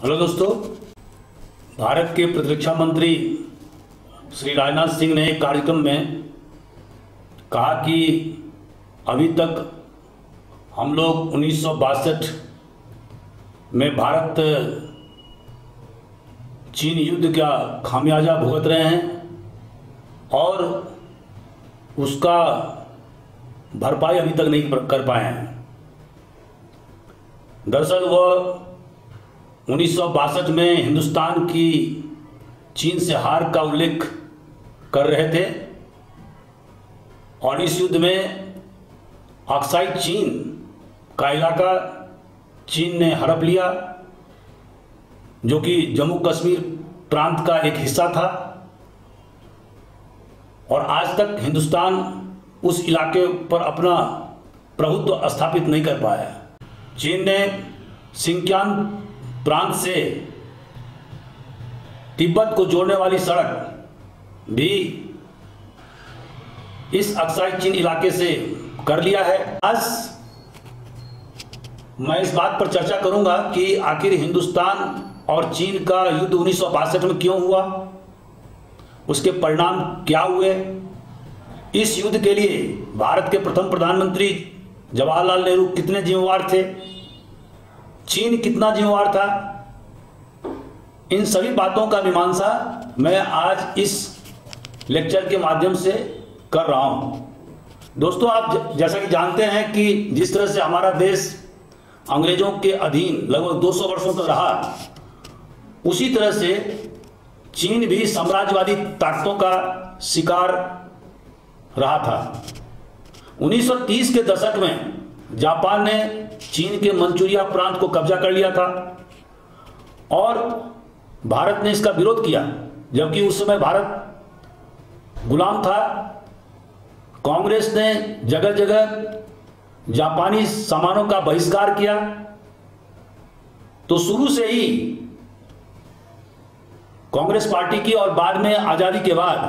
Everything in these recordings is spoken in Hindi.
हेलो दोस्तों, भारत के प्रतिरक्षा मंत्री श्री राजनाथ सिंह ने एक कार्यक्रम में कहा कि अभी तक हम लोग 1962 में भारत चीन युद्ध का खामियाजा भुगत रहे हैं और उसका भरपाई अभी तक नहीं कर पाए हैं। दरअसल वह 1962 में हिंदुस्तान की चीन से हार का उल्लेख कर रहे थे और इस युद्ध में अक्साई चीन का इलाका चीन ने हड़प लिया, जो कि जम्मू कश्मीर प्रांत का एक हिस्सा था और आज तक हिंदुस्तान उस इलाके पर अपना प्रभुत्व स्थापित नहीं कर पाया। चीन ने सिंकियांग प्रांत से तिब्बत को जोड़ने वाली सड़क भी इस अक्साई चीन इलाके से कर लिया है। आज मैं इस बात पर चर्चा करूंगा कि आखिर हिंदुस्तान और चीन का युद्ध 1962 में क्यों हुआ, उसके परिणाम क्या हुए, इस युद्ध के लिए भारत के प्रथम प्रधानमंत्री जवाहरलाल नेहरू कितने जिम्मेवार थे, चीन कितना जिम्मेवार था। इन सभी बातों का मीमांसा मैं आज इस लेक्चर के माध्यम से कर रहा हूं। दोस्तों, आप जैसा कि जानते हैं कि जिस तरह से हमारा देश अंग्रेजों के अधीन लगभग 200 वर्षों तक रहा, उसी तरह से चीन भी साम्राज्यवादी ताकतों का शिकार रहा था। 1930 के दशक में जापान ने चीन के मंचूरिया प्रांत को कब्जा कर लिया था और भारत ने इसका विरोध किया, जबकि उस समय भारत गुलाम था। कांग्रेस ने जगह जगह जापानी सामानों का बहिष्कार किया। तो शुरू से ही कांग्रेस पार्टी की और बाद में आजादी के बाद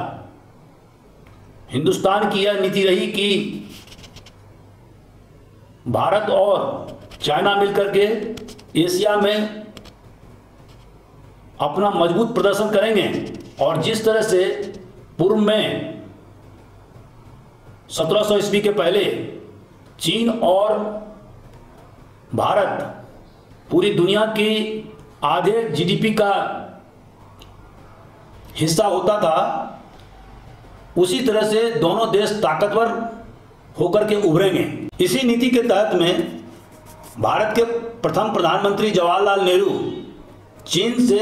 हिंदुस्तान की यह नीति रही कि भारत और चाइना मिलकर के एशिया में अपना मजबूत प्रदर्शन करेंगे और जिस तरह से पूर्व में 1700 ईस्वी के पहले चीन और भारत पूरी दुनिया की आधे जीडीपी का हिस्सा होता था, उसी तरह से दोनों देश ताकतवर होकर के उभरेंगे। इसी नीति के तहत में भारत के प्रथम प्रधानमंत्री जवाहरलाल नेहरू चीन से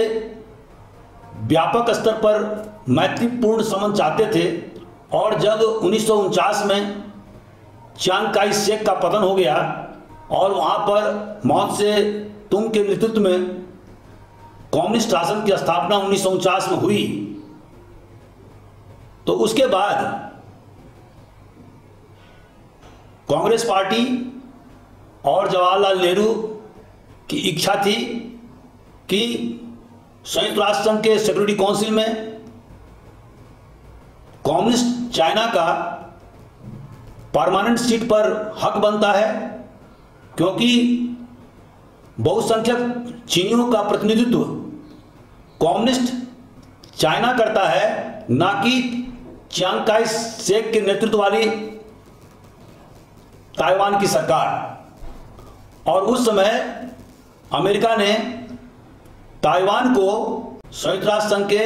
व्यापक स्तर पर मैत्रीपूर्ण संबंध चाहते थे और जब 1949 में चियांग काई शेक का पतन हो गया और वहां पर माओ से तुंग के नेतृत्व में कम्युनिस्ट शासन की स्थापना 1949 में हुई, तो उसके बाद कांग्रेस पार्टी और जवाहरलाल नेहरू की इच्छा थी कि संयुक्त राष्ट्र संघ के सिक्योरिटी काउंसिल में कम्युनिस्ट चाइना का परमानेंट सीट पर हक बनता है, क्योंकि बहुसंख्यक चीनियों का प्रतिनिधित्व कम्युनिस्ट चाइना करता है, ना कि चियांग काई शेक के नेतृत्व वाली ताइवान की सरकार। और उस समय अमेरिका ने ताइवान को संयुक्त राष्ट्र संघ के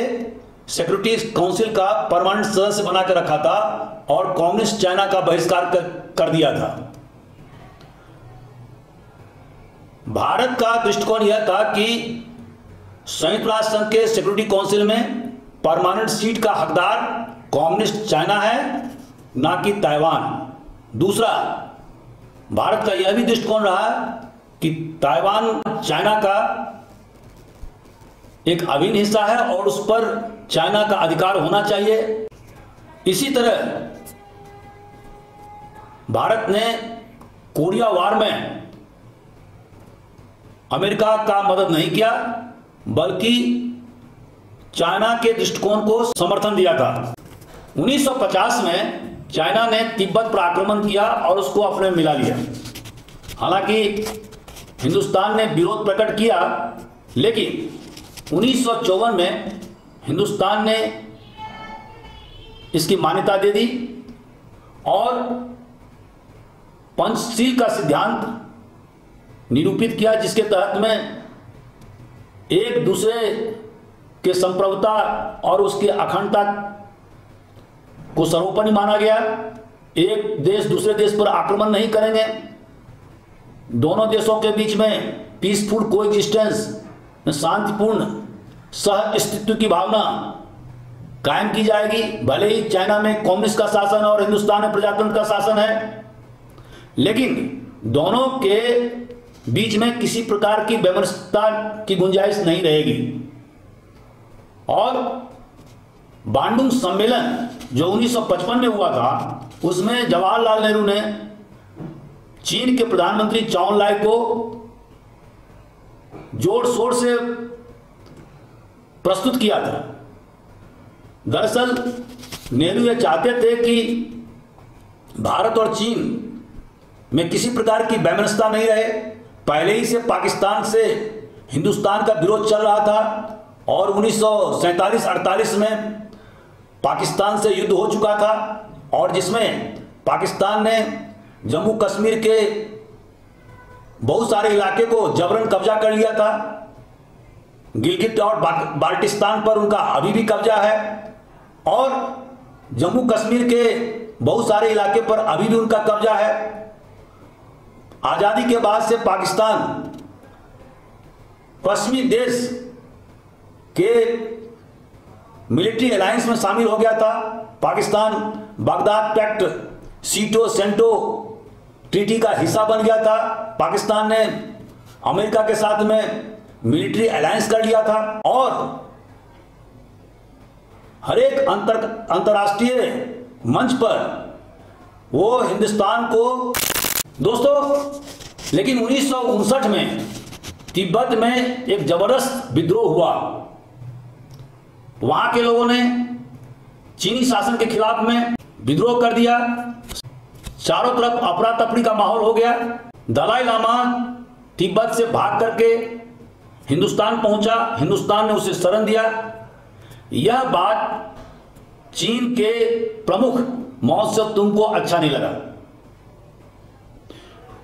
सिक्योरिटी काउंसिल का परमानेंट सदस्य बनाकर रखा था और कम्युनिस्ट चाइना का बहिष्कार कर दिया था। भारत का दृष्टिकोण यह था कि संयुक्त राष्ट्र संघ के सिक्योरिटी काउंसिल में परमानेंट सीट का हकदार कम्युनिस्ट चाइना है, ना कि ताइवान। दूसरा, भारत का यह भी दृष्टिकोण रहा कि ताइवान चाइना का एक अभिन्न हिस्सा है और उस पर चाइना का अधिकार होना चाहिए। इसी तरह भारत ने कोरिया वार में अमेरिका का मदद नहीं किया, बल्कि चाइना के दृष्टिकोण को समर्थन दिया था। 1950 में चाइना ने तिब्बत पर आक्रमण किया और उसको अपने में मिला लिया। हालांकि हिंदुस्तान ने विरोध प्रकट किया, लेकिन 1954 में हिंदुस्तान ने इसकी मान्यता दे दी और पंचशील का सिद्धांत निरूपित किया, जिसके तहत में एक दूसरे के संप्रभुता और उसकी अखंडता को सर्वोपरि माना गया। एक देश दूसरे देश पर आक्रमण नहीं करेंगे, दोनों देशों के बीच में पीसफुल कोएग्जिस्टेंस, शांतिपूर्ण सह अस्तित्व की भावना कायम की जाएगी। भले ही चाइना में कम्युनिस्ट का शासन और हिंदुस्तान में प्रजातंत्र का शासन है, लेकिन दोनों के बीच में किसी प्रकार की वैमनस्यता की गुंजाइश नहीं रहेगी। और बांडुंग सम्मेलन जो 1955 में हुआ था, उसमें जवाहरलाल नेहरू ने चीन के प्रधानमंत्री चाओ एन लाई को जोर शोर से प्रस्तुत किया था। दरअसल नेहरू ये चाहते थे कि भारत और चीन में किसी प्रकार की वैमनस्यता नहीं रहे। पहले ही से पाकिस्तान से हिंदुस्तान का विरोध चल रहा था और 1947-48 में पाकिस्तान से युद्ध हो चुका था, और जिसमें पाकिस्तान ने जम्मू कश्मीर के बहुत सारे इलाके को जबरन कब्जा कर लिया था। गिलगित और बाल्टिस्तान पर उनका अभी भी कब्जा है, और जम्मू कश्मीर के बहुत सारे इलाके पर अभी भी उनका कब्जा है। आज़ादी के बाद से पाकिस्तान पश्चिमी देश के मिलिट्री अलायंस में शामिल हो गया था। पाकिस्तान बगदाद पैक्ट, सीटो सेंटो ट्रीटी का हिस्सा बन गया था। पाकिस्तान ने अमेरिका के साथ में मिलिट्री अलायंस कर लिया था, और हर एक अंतर्राष्ट्रीय मंच पर वो हिंदुस्तान को दोस्तों। लेकिन 1959 में तिब्बत में एक जबरदस्त विद्रोह हुआ। वहां के लोगों ने चीनी शासन के खिलाफ में विद्रोह कर दिया। चारों तरफ अफरा तफरी का माहौल हो गया। दलाई लामा तिब्बत से भाग करके हिंदुस्तान पहुंचा। हिंदुस्तान ने उसे शरण दिया। यह बात चीन के प्रमुख माओ त्से-तुंग को अच्छा नहीं लगा।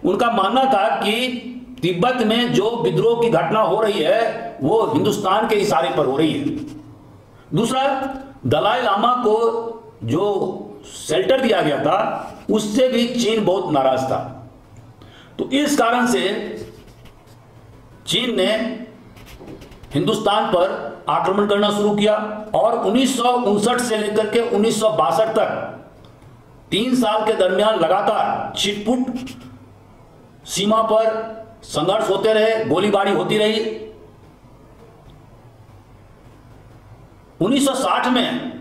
उनका मानना था कि तिब्बत में जो विद्रोह की घटना हो रही है वो हिंदुस्तान के इशारे पर हो रही है। दूसरा, दलाई लामा को जो शेल्टर दिया गया था उससे भी चीन बहुत नाराज था। तो इस कारण से चीन ने हिंदुस्तान पर आक्रमण करना शुरू किया, और 1959 से लेकर के 1962 तक 3 साल के दरमियान लगातार छिटपुट सीमा पर संघर्ष होते रहे, गोलीबारी होती रही। 1960 में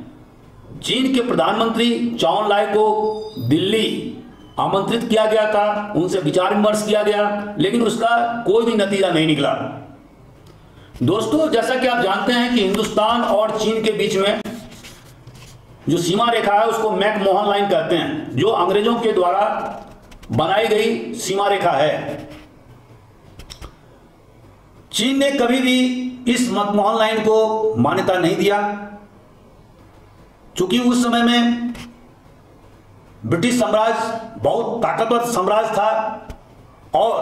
चीन के प्रधानमंत्री चाओ एन लाई को दिल्ली आमंत्रित किया गया था, उनसे विचार विमर्श किया गया, लेकिन उसका कोई भी नतीजा नहीं निकला। दोस्तों, जैसा कि आप जानते हैं कि हिंदुस्तान और चीन के बीच में जो सीमा रेखा है उसको मैकमोहन लाइन कहते हैं, जो अंग्रेजों के द्वारा बनाई गई सीमा रेखा है। चीन ने कभी भी इस मैकमोहन लाइन को मान्यता नहीं दिया, क्योंकि उस समय में ब्रिटिश साम्राज्य बहुत ताकतवर साम्राज्य था, और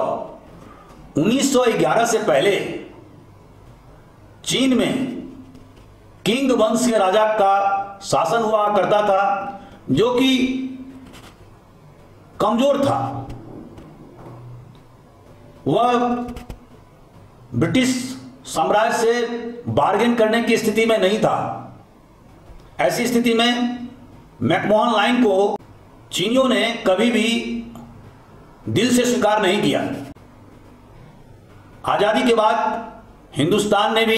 1911 से पहले चीन में किंग वंश के राजा का शासन हुआ करता था, जो कि कमजोर था। वह ब्रिटिश साम्राज्य से बार्गेन करने की स्थिति में नहीं था। ऐसी स्थिति में मैकमोहन लाइन को चीनियों ने कभी भी दिल से स्वीकार नहीं किया। आजादी के बाद हिंदुस्तान ने भी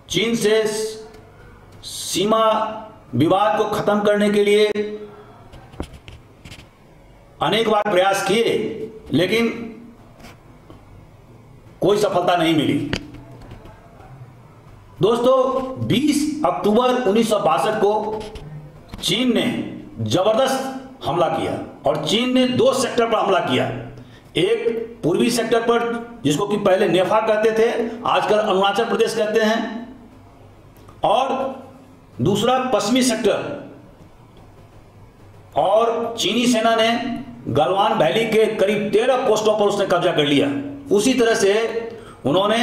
चीन से सीमा विवाद को खत्म करने के लिए अनेक बार प्रयास किए, लेकिन कोई सफलता नहीं मिली। दोस्तों, 20 अक्टूबर 1962 को चीन ने जबरदस्त हमला किया, और चीन ने 2 सेक्टर पर हमला किया। एक पूर्वी सेक्टर पर जिसको कि पहले नेफा कहते थे, आजकल अरुणाचल प्रदेश कहते हैं, और दूसरा पश्चिमी सेक्टर। और चीनी सेना ने गलवान वैली के करीब 13 पोस्टों पर उसने कब्जा कर लिया। उसी तरह से उन्होंने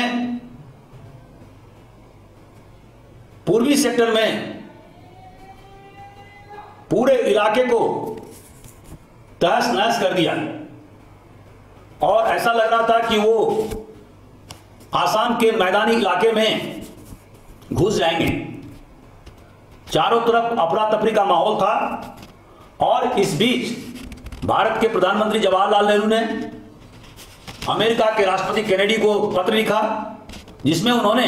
पूर्वी सेक्टर में पूरे इलाके को तहस नहस कर दिया और ऐसा लग रहा था कि वो आसाम के मैदानी इलाके में घुस जाएंगे। चारों तरफ अफरा तफरी का माहौल था और इस बीच भारत के प्रधानमंत्री जवाहरलाल नेहरू ने अमेरिका के राष्ट्रपति केनेडी को पत्र लिखा, जिसमें उन्होंने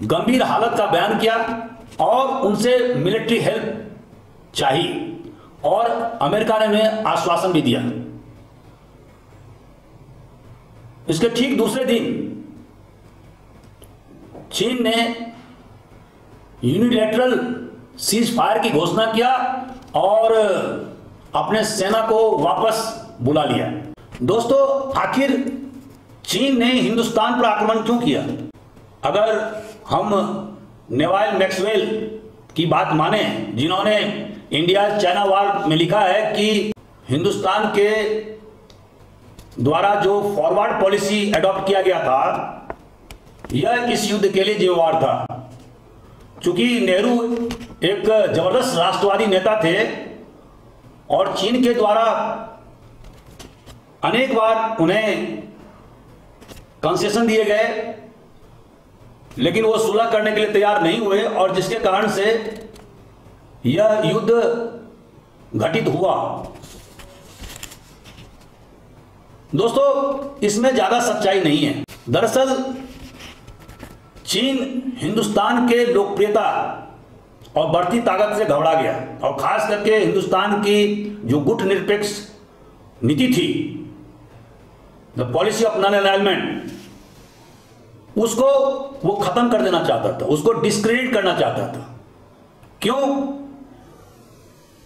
गंभीर हालत का बयान किया और उनसे मिलिट्री हेल्प चाहिए, और अमेरिका ने उन्हें आश्वासन भी दिया। इसके ठीक दूसरे दिन चीन ने यूनिलैटरल सीज फायर की घोषणा किया और अपने सेना को वापस बुला लिया। दोस्तों, आखिर चीन ने हिंदुस्तान पर आक्रमण क्यों किया? अगर हम नेवाल मैक्सवेल की बात माने, जिन्होंने इंडिया चाइना वॉर में लिखा है कि हिंदुस्तान के द्वारा जो फॉरवर्ड पॉलिसी एडॉप्ट किया गया था, यह इस युद्ध के लिए जिम्मेवार था। चूंकि नेहरू एक जबरदस्त राष्ट्रवादी नेता थे और चीन के द्वारा अनेक बार उन्हें कंसेशन दिए गए, लेकिन वो सुलह करने के लिए तैयार नहीं हुए, और जिसके कारण से यह युद्ध घटित हुआ। दोस्तों, इसमें ज्यादा सच्चाई नहीं है। दरअसल चीन हिंदुस्तान के लोकप्रियता और बढ़ती ताकत से घबरा गया, और खास करके हिंदुस्तान की जो गुटनिरपेक्ष नीति थी, the policy of non alignment, उसको वो खत्म कर देना चाहता था, उसको डिस्क्रेडिट करना चाहता था। क्यों?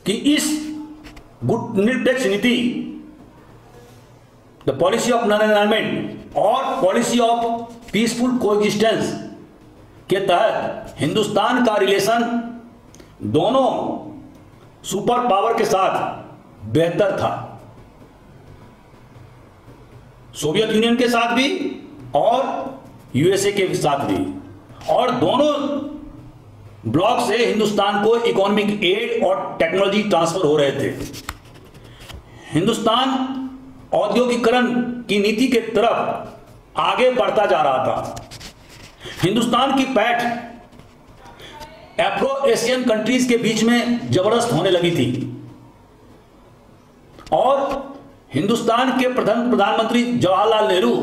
कि इस गुटनिरपेक्ष नीति, the policy of non alignment और पॉलिसी ऑफ पीसफुल कोएग्जिस्टेंस के तहत हिंदुस्तान का रिलेशन दोनों सुपर पावर के साथ बेहतर था, सोवियत यूनियन के साथ भी और यूएसए के साथ भी, और दोनों ब्लॉक से हिंदुस्तान को इकोनॉमिक एड और टेक्नोलॉजी ट्रांसफर हो रहे थे। हिंदुस्तान औद्योगिकरण की नीति के तरफ आगे बढ़ता जा रहा था। हिंदुस्तान की पैठ अफ्रो एशियन कंट्रीज के बीच में जबरदस्त होने लगी थी, और हिंदुस्तान के प्रधानमंत्री Jawaharlal Nehru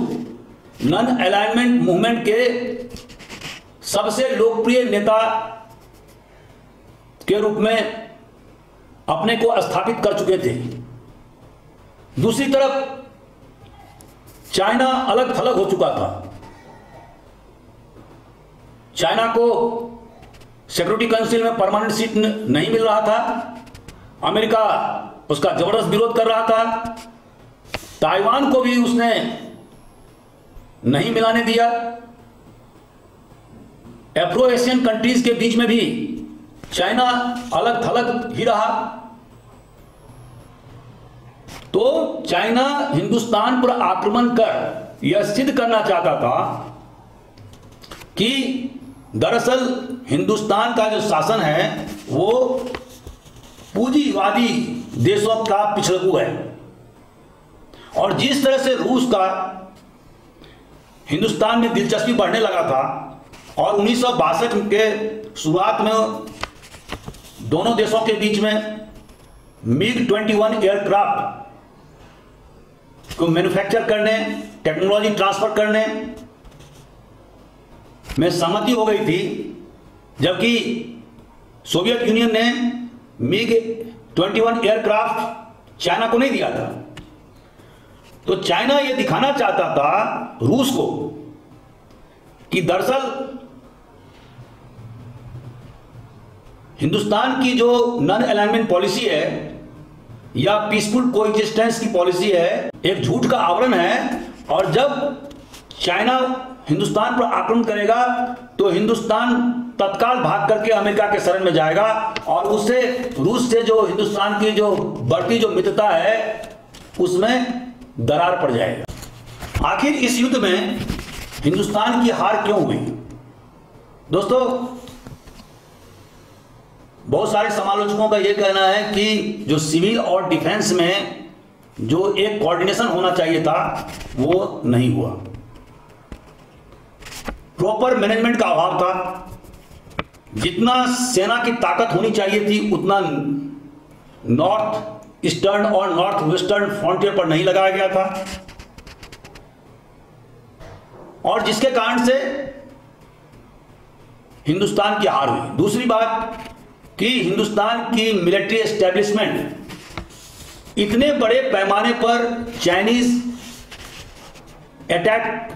non alignment movement के सबसे लोकप्रिय नेता के रूप में अपने को स्थापित कर चुके थे। दूसरी तरफ चाइना अलग थलग हो चुका था। चाइना को सिक्योरिटी काउंसिल में परमानेंट सीट नहीं मिल रहा था, अमेरिका उसका जबरदस्त विरोध कर रहा था, ताइवान को भी उसने नहीं मिलाने दिया, अफ्रो एशियन कंट्रीज के बीच में भी चाइना अलग थलग ही रहा। तो चाइना हिंदुस्तान पर आक्रमण कर यह सिद्ध करना चाहता था कि दरअसल हिंदुस्तान का जो शासन है वो पूंजीवादी देशों का पिछड़कू है, और जिस तरह से रूस का हिंदुस्तान में दिलचस्पी बढ़ने लगा था, और 1962 के शुरुआत में दोनों देशों के बीच में MiG-21 एयरक्राफ्ट को मैन्युफैक्चर करने, टेक्नोलॉजी ट्रांसफर करने में सहमति हो गई थी, जबकि सोवियत यूनियन ने MiG-21 एयरक्राफ्ट चाइना को नहीं दिया था। तो चाइना यह दिखाना चाहता था रूस को कि दरअसल हिंदुस्तान की जो नॉन अलाइनमेंट पॉलिसी है या पीसफुल कोएग्जिस्टेंस की पॉलिसी है, एक झूठ का आवरण है, और जब चाइना हिंदुस्तान पर आक्रमण करेगा तो हिंदुस्तान तत्काल भाग करके अमेरिका के शरण में जाएगा और उससे रूस से जो हिंदुस्तान की जो बढ़ती जो मित्रता है उसमें दरार पड़ जाएगा। आखिर इस युद्ध में हिंदुस्तान की हार क्यों हुई? दोस्तों, बहुत सारे समालोचकों का यह कहना है कि जो सिविल और डिफेंस में जो एक कोऑर्डिनेशन होना चाहिए था वो नहीं हुआ, प्रॉपर मैनेजमेंट का अभाव था, जितना सेना की ताकत होनी चाहिए थी उतना नॉर्थ ईस्टर्न और नॉर्थ वेस्टर्न फ्रंटियर पर नहीं लगाया गया था, और जिसके कारण से हिंदुस्तान की हार हुई। दूसरी बात कि हिंदुस्तान की मिलिट्री एस्टेब्लिशमेंट इतने बड़े पैमाने पर चाइनीज अटैक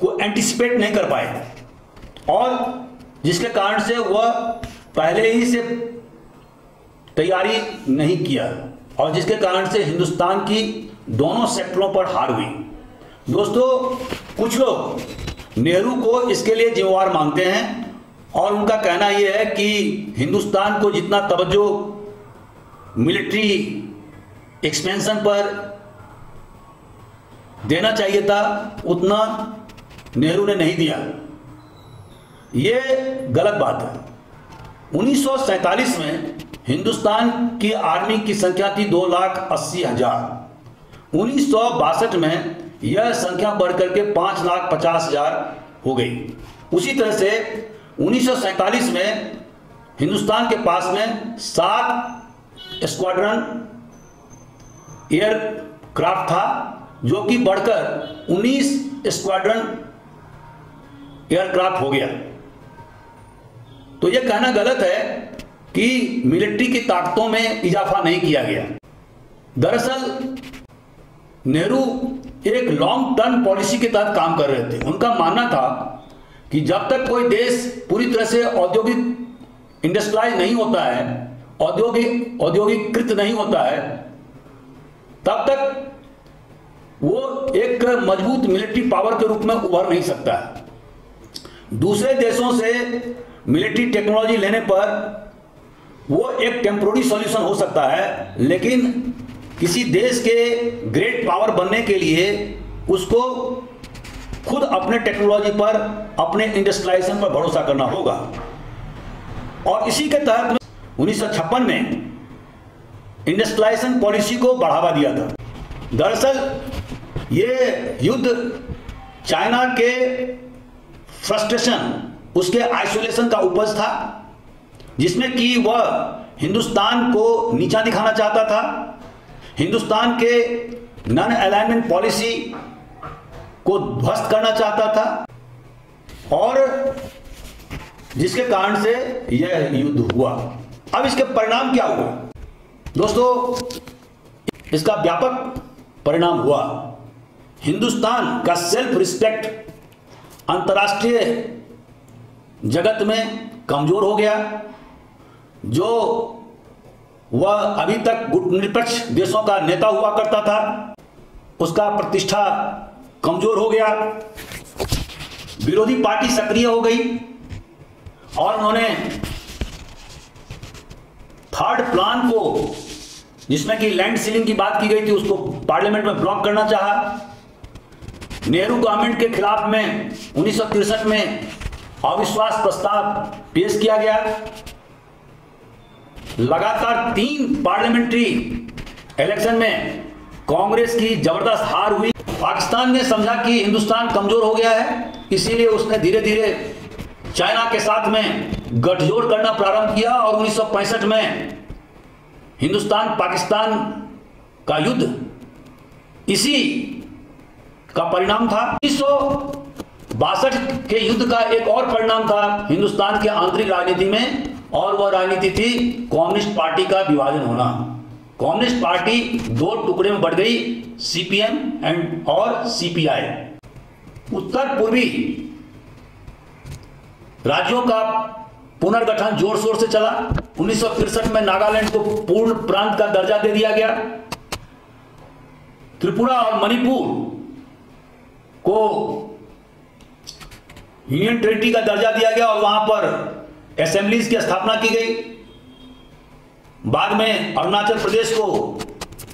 को एंटिसिपेट नहीं कर पाए और जिसके कारण से वह पहले ही से तैयारी नहीं किया और जिसके कारण से हिंदुस्तान की दोनों सेक्टरों पर हार हुई। दोस्तों, कुछ लोग नेहरू को इसके लिए जिम्मेवार मानते हैं और उनका कहना यह है कि हिंदुस्तान को जितना तवज्जो मिलिट्री एक्सपेंशन पर देना चाहिए था उतना नेहरू ने नहीं दिया। यह गलत बात है। 1947 में हिंदुस्तान की आर्मी की संख्या थी 2,80,000। 1962 में यह संख्या बढ़कर के 5,50,000 हो गई। उसी तरह से 1947 में हिंदुस्तान के पास में 7 स्क्वाड्रन एयरक्राफ्ट था जो कि बढ़कर 19 स्क्वाड्रन एयरक्राफ्ट हो गया। तो यह कहना गलत है कि मिलिट्री की ताकतों में इजाफा नहीं किया गया। दरअसल नेहरू एक लॉन्ग टर्म पॉलिसी के तहत काम कर रहे थे। उनका मानना था कि जब तक कोई देश पूरी तरह से औद्योगिक इंडस्ट्रियलाइज नहीं होता है, औद्योगिकृत नहीं होता है, तब तक वो एक मजबूत मिलिट्री पावर के रूप में उभर नहीं सकता है। दूसरे देशों से मिलिट्री टेक्नोलॉजी लेने पर वो एक टेम्पोररी सॉल्यूशन हो सकता है, लेकिन किसी देश के ग्रेट पावर बनने के लिए उसको खुद अपने टेक्नोलॉजी पर, अपने इंडस्ट्रियलाइजेशन पर भरोसा करना होगा। और इसी के तहत 1956 में इंडस्ट्रियलाइजेशन पॉलिसी को बढ़ावा दिया था। दरअसल ये युद्ध चाइना के फ्रस्ट्रेशन, उसके आइसोलेशन का उपज था, जिसमें कि वह हिंदुस्तान को नीचा दिखाना चाहता था, हिंदुस्तान के नॉन अलाइनमेंट पॉलिसी को ध्वस्त करना चाहता था और जिसके कारण से यह युद्ध हुआ। अब इसके परिणाम क्या हुए? दोस्तों, इसका व्यापक परिणाम हुआ। हिंदुस्तान का सेल्फ रिस्पेक्ट अंतर्राष्ट्रीय जगत में कमजोर हो गया। जो वह अभी तक गुटनिरपेक्ष देशों का नेता हुआ करता था, उसका प्रतिष्ठा कमजोर हो गया। विरोधी पार्टी सक्रिय हो गई और उन्होंने थर्ड प्लान को, जिसमें कि लैंड सीलिंग की बात की गई थी, उसको पार्लियामेंट में ब्लॉक करना चाहा। नेहरू गवर्नमेंट के खिलाफ में 1963 में अविश्वास प्रस्ताव पेश किया गया। लगातार 3 पार्लियामेंट्री इलेक्शन में कांग्रेस की जबरदस्त हार हुई। पाकिस्तान ने समझा कि हिंदुस्तान कमजोर हो गया है, इसीलिए उसने धीरे धीरे चाइना के साथ में गठजोड़ करना प्रारंभ किया और 1965 में हिंदुस्तान पाकिस्तान का युद्ध इसी का परिणाम था। 1962 के युद्ध का एक और परिणाम था हिंदुस्तान के आंतरिक राजनीति में, और वह राजनीति थी कम्युनिस्ट पार्टी का विभाजन होना। कम्युनिस्ट पार्टी 2 टुकड़े में बढ़ गई, सीपीएम और सीपीआई। उत्तर पूर्वी राज्यों का पुनर्गठन जोर शोर से चला। 1963 में नागालैंड को पूर्ण प्रांत का दर्जा दे दिया गया। त्रिपुरा और मणिपुर को यूनियन टेरिटरी का दर्जा दिया गया और वहां पर असेंबलीज की स्थापना की गई। बाद में अरुणाचल प्रदेश को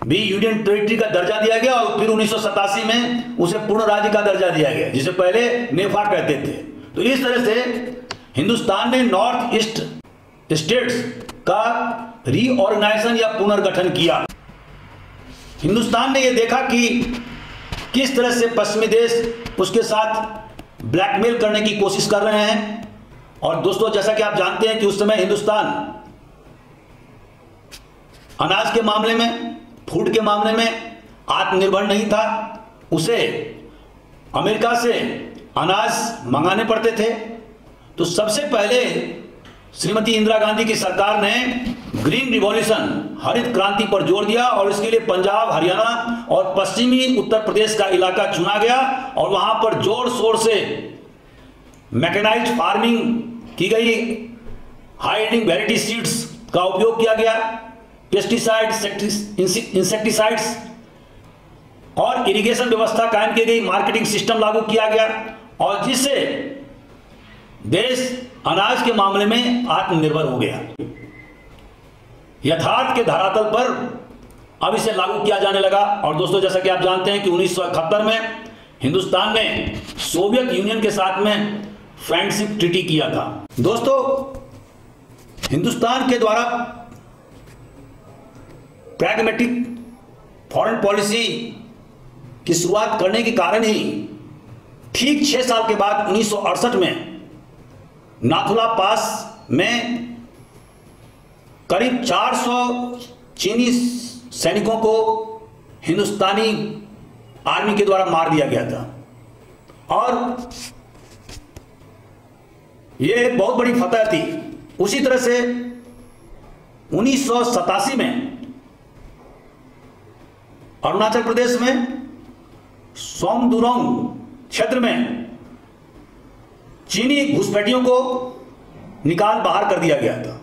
भी यूनियन टेरिटरी का दर्जा दिया गया और फिर 1987 में उसे पूर्ण राज्य का दर्जा दिया गया, जिसे पहले नेफा कहते थे। तो इस तरह से हिंदुस्तान ने नॉर्थ ईस्ट स्टेट्स का रीऑर्गेनाइजेशन या पुनर्गठन किया। हिंदुस्तान ने यह देखा कि किस तरह से पश्चिमी देश उसके साथ ब्लैकमेल करने की कोशिश कर रहे हैं। और दोस्तों, जैसा कि आप जानते हैं कि उस समय हिंदुस्तान अनाज के मामले में, फूड के मामले में आत्मनिर्भर नहीं था। उसे अमेरिका से अनाज मंगाने पड़ते थे। तो सबसे पहले श्रीमती इंदिरा गांधी की सरकार ने ग्रीन रिवॉल्यूशन, हरित क्रांति पर जोर दिया और इसके लिए पंजाब, हरियाणा और पश्चिमी उत्तर प्रदेश का इलाका चुना गया और वहां पर जोर शोर से मैकेनाइज्ड फार्मिंग की गई, हाई यील्डिंग वैरायटी सीड्स का उपयोग किया गया, पेस्टिसाइड्स, इंसेक्टिसाइड्स और इरिगेशन व्यवस्था कायम की गई, मार्केटिंग सिस्टम लागू किया गया और जिससे देश अनाज के मामले में आत्मनिर्भर हो गया। यथार्थ के धरातल पर अब इसे लागू किया जाने लगा। और दोस्तों, जैसा कि आप जानते हैं कि 1971 में हिंदुस्तान ने सोवियत यूनियन के साथ में फ्रेंडशिप ट्रीटी किया था। दोस्तों, हिंदुस्तान के द्वारा प्रैग्मेटिक फॉरेन पॉलिसी की शुरुआत करने के कारण ही ठीक 6 साल के बाद 1968 में नाथुला पास में करीब 400 चीनी सैनिकों को हिंदुस्तानी आर्मी के द्वारा मार दिया गया था और यह एक बहुत बड़ी फतह थी। उसी तरह से 1987 में अरुणाचल प्रदेश में सोमदुरोंग क्षेत्र में चीनी घुसपैठियों को निकाल बाहर कर दिया गया था।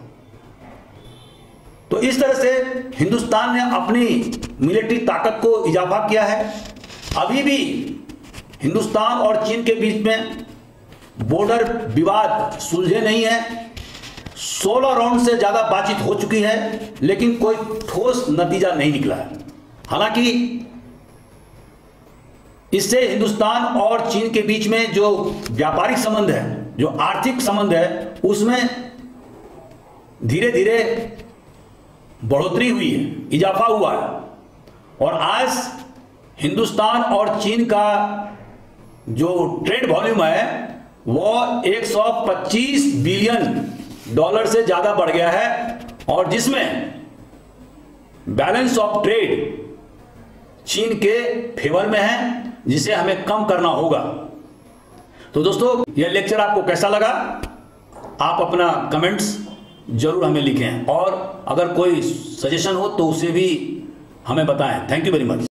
तो इस तरह से हिंदुस्तान ने अपनी मिलिट्री ताकत को इजाफा किया है। अभी भी हिंदुस्तान और चीन के बीच में बॉर्डर विवाद सुलझे नहीं है। 16 राउंड से ज्यादा बातचीत हो चुकी है, लेकिन कोई ठोस नतीजा नहीं निकला है। हालांकि इससे हिंदुस्तान और चीन के बीच में जो व्यापारिक संबंध है, जो आर्थिक संबंध है, उसमें धीरे धीरे बढ़ोतरी हुई है, इजाफा हुआ है। और आज हिंदुस्तान और चीन का जो ट्रेड वॉल्यूम है वो 125 बिलियन डॉलर से ज्यादा बढ़ गया है और जिसमें बैलेंस ऑफ ट्रेड चीन के फेवर में है, जिसे हमें कम करना होगा। तो दोस्तों, यह लेक्चर आपको कैसा लगा? आप अपना कमेंट्स जरूर हमें लिखें और अगर कोई सजेशन हो तो उसे भी हमें बताएं। Thank you very much.